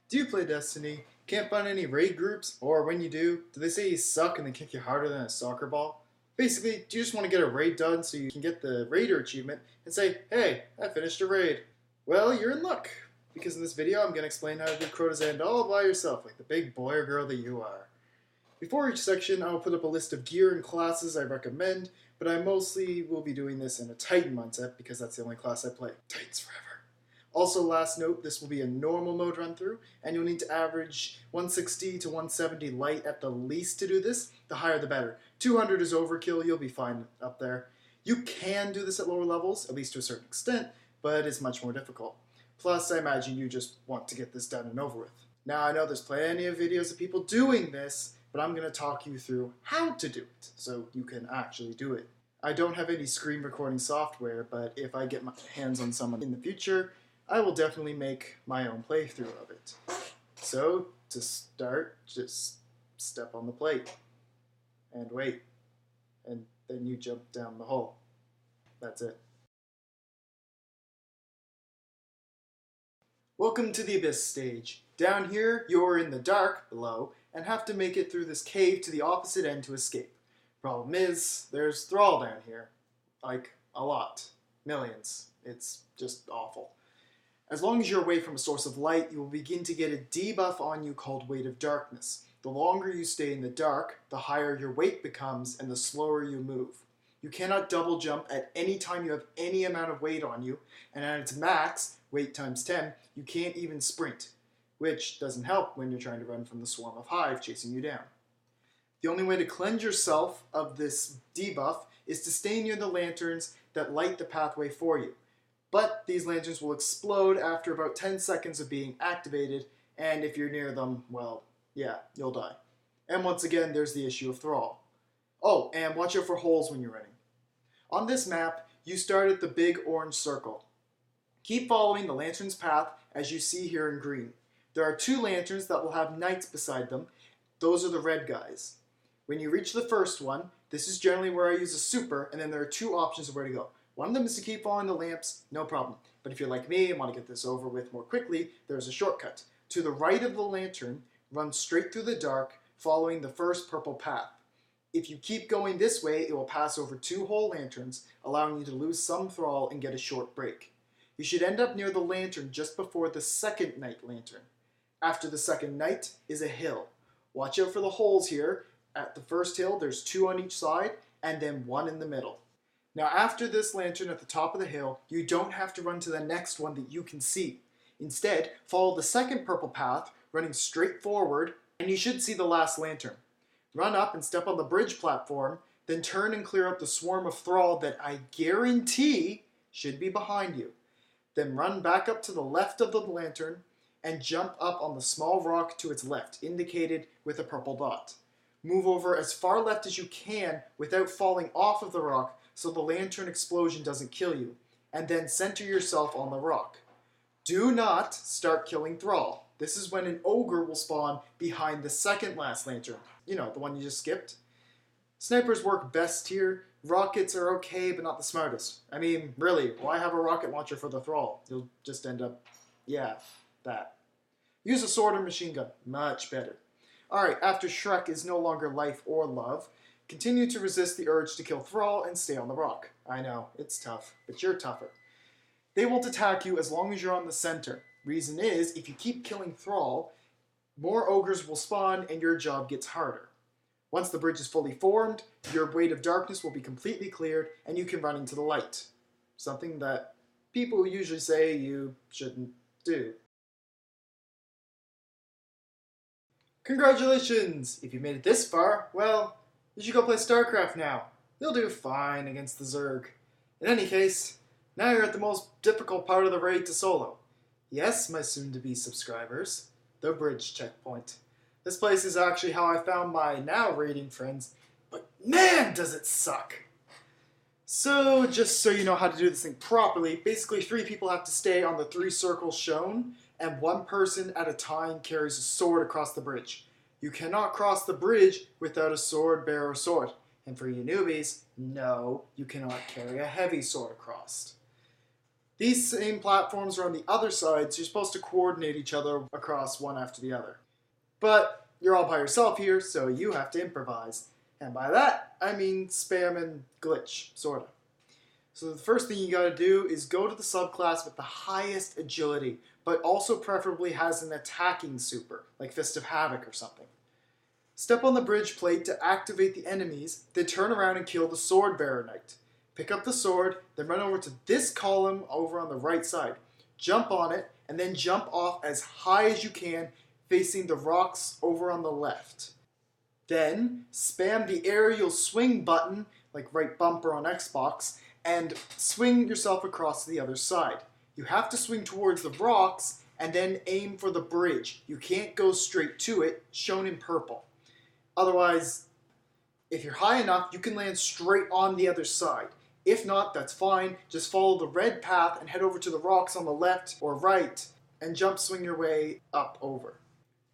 Do you play Destiny? Can't find any raid groups? Or when you do they say you suck and they kick you harder than a soccer ball? Basically, do you just want to get a raid done so you can get the raider achievement and say, hey, I finished a raid? Well, you're in luck, because in this video I'm going to explain how to do Crota's End all by yourself, like the big boy or girl that you are. Before each section, I will put up a list of gear and classes I recommend, but I mostly will be doing this in a Titan mindset because that's the only class I play. Titans forever. Also, last note, this will be a normal mode run through, and you'll need to average 160 to 170 light at the least to do this. The higher the better. 200 is overkill, you'll be fine up there. You can do this at lower levels, at least to a certain extent, but it's much more difficult. Plus, I imagine you just want to get this done and over with. Now, I know there's plenty of videos of people doing this, but I'm going to talk you through how to do it, so you can actually do it. I don't have any screen recording software, but if I get my hands on someone in the future, I will definitely make my own playthrough of it. So, to start, just step on the plate, and wait, and then you jump down the hole. That's it. Welcome to the Abyss stage. Down here, you're in the dark, below, and have to make it through this cave to the opposite end to escape. Problem is, there's Thrall down here. Like, a lot. Millions. It's just awful. As long as you're away from a source of light, you will begin to get a debuff on you called Weight of Darkness. The longer you stay in the dark, the higher your weight becomes and the slower you move. You cannot double jump at any time you have any amount of weight on you, and at its max, weight times 10, you can't even sprint, which doesn't help when you're trying to run from the swarm of hive chasing you down. The only way to cleanse yourself of this debuff is to stay near the lanterns that light the pathway for you. But these lanterns will explode after about 10 seconds of being activated, and if you're near them, well, yeah, you'll die. And once again, there's the issue of Thrall. Oh, and watch out for holes when you're running. On this map, you start at the big orange circle. Keep following the lantern's path as you see here in green. There are 2 lanterns that will have knights beside them. Those are the red guys. When you reach the first one, this is generally where I use a super, and then there are 2 options of where to go. One of them is to keep following the lamps, no problem. But if you're like me and want to get this over with more quickly, there's a shortcut. To the right of the lantern, run straight through the dark, following the first purple path. If you keep going this way, it will pass over 2 whole lanterns, allowing you to lose some Thrall and get a short break. You should end up near the lantern just before the second night lantern. After the second night is a hill. Watch out for the holes here. At the first hill, there's 2 on each side, and then 1 in the middle. Now after this lantern at the top of the hill, you don't have to run to the next one that you can see. Instead, follow the second purple path, running straight forward, and you should see the last lantern. Run up and step on the bridge platform, then turn and clear up the swarm of Thrall that I guarantee should be behind you. Then run back up to the left of the lantern, and jump up on the small rock to its left, indicated with a purple dot. Move over as far left as you can without falling off of the rock, so the lantern explosion doesn't kill you, and then center yourself on the rock. Do not start killing Thrall. This is when an ogre will spawn behind the second last lantern. You know, the one you just skipped. Snipers work best here. Rockets are okay, but not the smartest. I mean, really, why have a rocket launcher for the Thrall? You'll just end up, yeah, that. Use a sword or machine gun. Much better. Alright, after Shrek is no longer life or love, continue to resist the urge to kill Thrall and stay on the rock. I know, it's tough, but you're tougher. They won't attack you as long as you're on the center. Reason is, if you keep killing Thrall, more ogres will spawn and your job gets harder. Once the bridge is fully formed, your Weight of Darkness will be completely cleared and you can run into the light. Something that people usually say you shouldn't do. Congratulations! If you made it this far, well, you should go play StarCraft now. You'll do fine against the Zerg. In any case, now you're at the most difficult part of the raid to solo. Yes, my soon-to-be subscribers, the bridge checkpoint. This place is actually how I found my now raiding friends, but man does it suck! So, just so you know how to do this thing properly, basically 3 people have to stay on the 3 circles shown, and 1 person at a time carries a sword across the bridge. You cannot cross the bridge without a sword bearer sword. And for you newbies, no, you cannot carry a heavy sword across. These same platforms are on the other side, so you're supposed to coordinate each other across one after the other. But you're all by yourself here, so you have to improvise. And by that, I mean spam and glitch, sorta. So the first thing you gotta do is go to the subclass with the highest agility, but also preferably has an attacking super, like Fist of Havoc or something. Step on the bridge plate to activate the enemies, then turn around and kill the Sword Bearer Knight. Pick up the sword, then run over to this column over on the right side. Jump on it, and then jump off as high as you can, facing the rocks over on the left. Then spam the aerial swing button, like right bumper on Xbox, and swing yourself across to the other side. You have to swing towards the rocks and then aim for the bridge. You can't go straight to it, shown in purple. Otherwise, if you're high enough, you can land straight on the other side. If not, that's fine. Just follow the red path and head over to the rocks on the left or right and swing your way up over.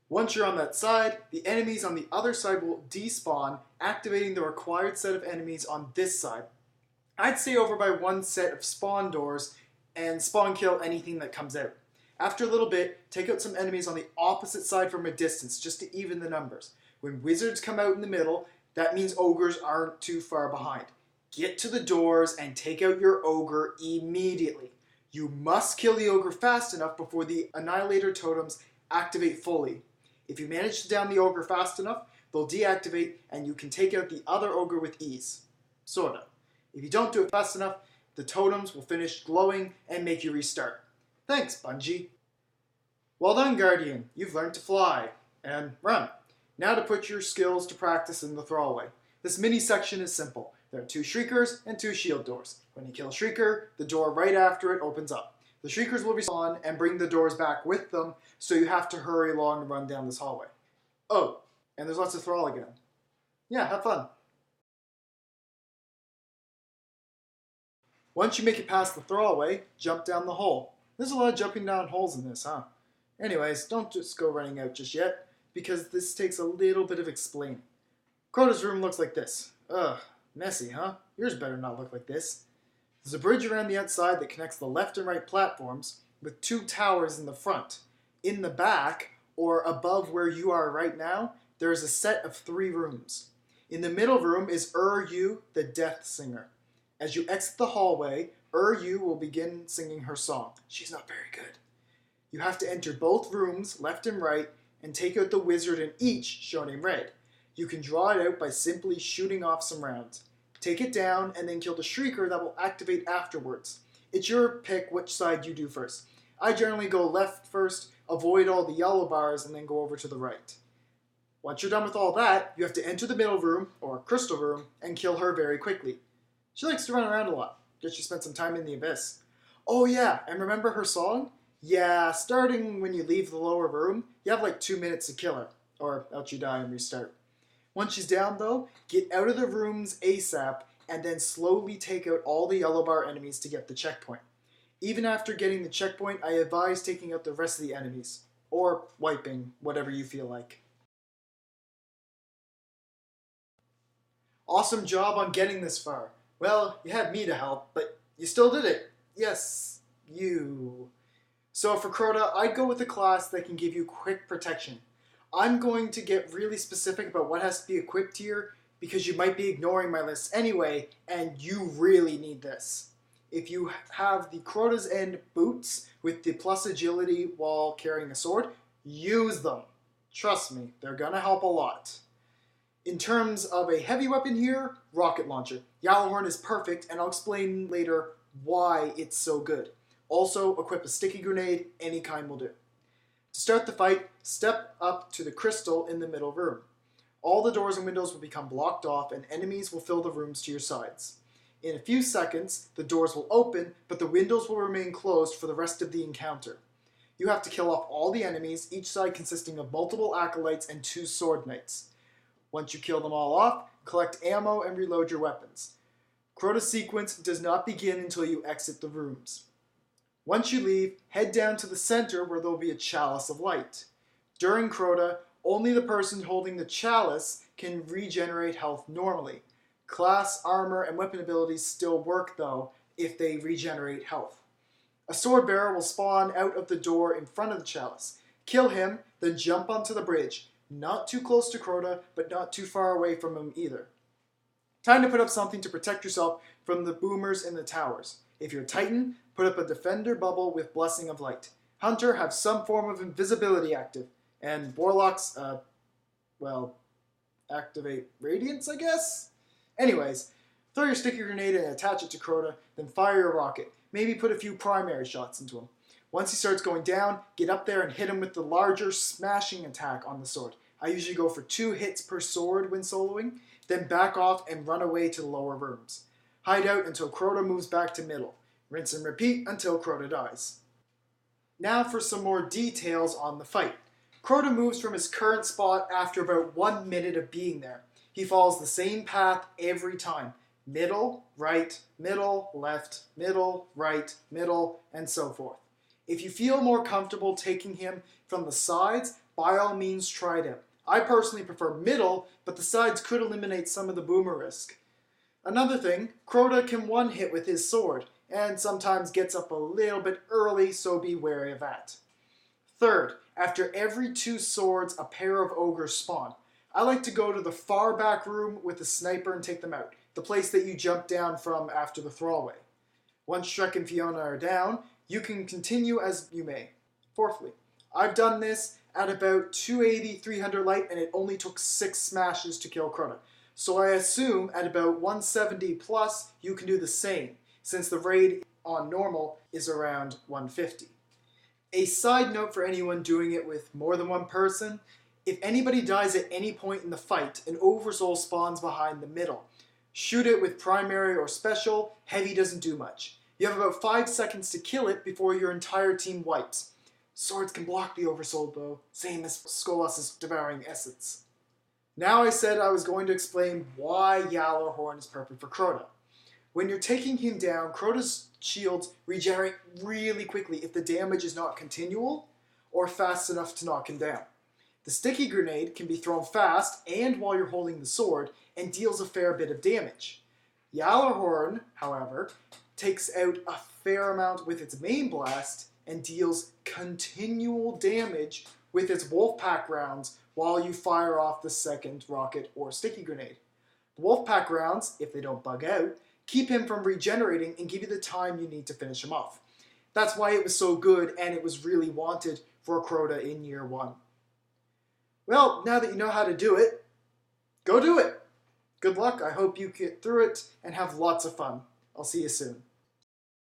Once you're on that side, the enemies on the other side will despawn, activating the required set of enemies on this side. I'd stay over by one set of spawn doors and spawn kill anything that comes out. After a little bit, take out some enemies on the opposite side from a distance, just to even the numbers. When wizards come out in the middle, that means ogres aren't too far behind. Get to the doors and take out your ogre immediately. You must kill the ogre fast enough before the Annihilator totems activate fully. If you manage to down the ogre fast enough, they'll deactivate and you can take out the other ogre with ease. Sorta. If you don't do it fast enough, the totems will finish glowing and make you restart. Thanks, Bungie. Well done, Guardian. You've learned to fly and run. Now to put your skills to practice in the thrallway. This mini section is simple. There are 2 Shriekers and 2 shield doors. When you kill a Shrieker, the door right after it opens up. The Shriekers will respawn and bring the doors back with them, so you have to hurry along and run down this hallway. Oh, and there's lots of thrall again. Yeah, have fun. Once you make it past the thrallway, jump down the hole. There's a lot of jumping down holes in this, huh? Anyways, don't just go running out just yet, because this takes a little bit of explaining. Crota's room looks like this. Ugh, messy, huh? Yours better not look like this. There's a bridge around the outside that connects the left and right platforms, with 2 towers in the front. In the back, or above where you are right now, there is a set of 3 rooms. In the middle room is Yu, the Death Singer. As you exit the hallway, Yu will begin singing her song. She's not very good. You have to enter both rooms, left and right, and take out the wizard in each, shown in red. You can draw it out by simply shooting off some rounds. Take it down, and then kill the Shrieker that will activate afterwards. It's your pick which side you do first. I generally go left first, avoid all the yellow bars, and then go over to the right. Once you're done with all that, you have to enter the middle room, or crystal room, and kill her very quickly. She likes to run around a lot. Guess she spent some time in the abyss. Oh yeah, and remember her song? Yeah, starting when you leave the lower room, you have like 2 minutes to kill her, or else you die and restart. Once she's down though, get out of the rooms ASAP, and then slowly take out all the yellow bar enemies to get the checkpoint. Even after getting the checkpoint, I advise taking out the rest of the enemies, or wiping, whatever you feel like. Awesome job on getting this far. Well, you had me to help, but you still did it. Yes, you. So for Crota, I'd go with a class that can give you quick protection. I'm going to get really specific about what has to be equipped here because you might be ignoring my list anyway, and you really need this. If you have the Crota's End boots with the plus agility while carrying a sword, use them. Trust me, they're gonna help a lot. In terms of a heavy weapon here, rocket launcher. Yellowhorn is perfect, and I'll explain later why it's so good. Also, equip a sticky grenade, any kind will do. To start the fight, step up to the crystal in the middle room. All the doors and windows will become blocked off, and enemies will fill the rooms to your sides. In a few seconds, the doors will open, but the windows will remain closed for the rest of the encounter. You have to kill off all the enemies, each side consisting of multiple acolytes and 2 sword knights. Once you kill them all off, collect ammo and reload your weapons. Crota's sequence does not begin until you exit the rooms. Once you leave, head down to the center where there will be a chalice of light. During Crota, only the person holding the chalice can regenerate health normally. Class, armor, and weapon abilities still work though if they regenerate health. A sword bearer will spawn out of the door in front of the chalice. Kill him, then jump onto the bridge. Not too close to Crota, but not too far away from him either. Time to put up something to protect yourself from the boomers in the towers. If you're a Titan, put up a defender bubble with Blessing of Light. Hunter, have some form of invisibility active. And Warlocks, activate Radiance, I guess? Anyways, throw your sticky grenade and attach it to Crota, then fire your rocket. Maybe put a few primary shots into him. Once he starts going down, get up there and hit him with the larger smashing attack on the sword. I usually go for 2 hits per sword when soloing, then back off and run away to the lower rooms. Hide out until Crota moves back to middle. Rinse and repeat until Crota dies. Now for some more details on the fight. Crota moves from his current spot after about 1 minute of being there. He follows the same path every time. Middle, right, middle, left, middle, right, middle, and so forth. If you feel more comfortable taking him from the sides, by all means try it out. I personally prefer middle, but the sides could eliminate some of the boomer risk. Another thing, Crota can one-hit with his sword, and sometimes gets up a little bit early, so be wary of that. Third, after every 2 swords, a pair of ogres spawn. I like to go to the far back room with the sniper and take them out, the place that you jump down from after the thrallway. Once Shrek and Fiona are down, you can continue as you may. Fourthly, I've done this at about 280-300 light and it only took 6 smashes to kill Crota. So I assume at about 170 plus you can do the same, since the raid on normal is around 150. A side note for anyone doing it with more than one person, if anybody dies at any point in the fight, an oversoul spawns behind the middle. Shoot it with primary or special, heavy doesn't do much. You have about 5 seconds to kill it before your entire team wipes. Swords can block the oversoul though, same as Skolas' devouring essence. Now I said I was going to explain why Gjallarhorn is perfect for Crota. When you're taking him down, Crota's shields regenerate really quickly if the damage is not continual or fast enough to knock him down. The sticky grenade can be thrown fast and while you're holding the sword and deals a fair bit of damage. Gjallarhorn, however, takes out a fair amount with its main blast and deals continual damage with its Wolfpack rounds while you fire off the second rocket or sticky grenade. The Wolfpack rounds, if they don't bug out, keep him from regenerating and give you the time you need to finish him off. That's why it was so good and it was really wanted for Crota in year 1. Well, now that you know how to do it, go do it! Good luck, I hope you get through it and have lots of fun. I'll see you soon.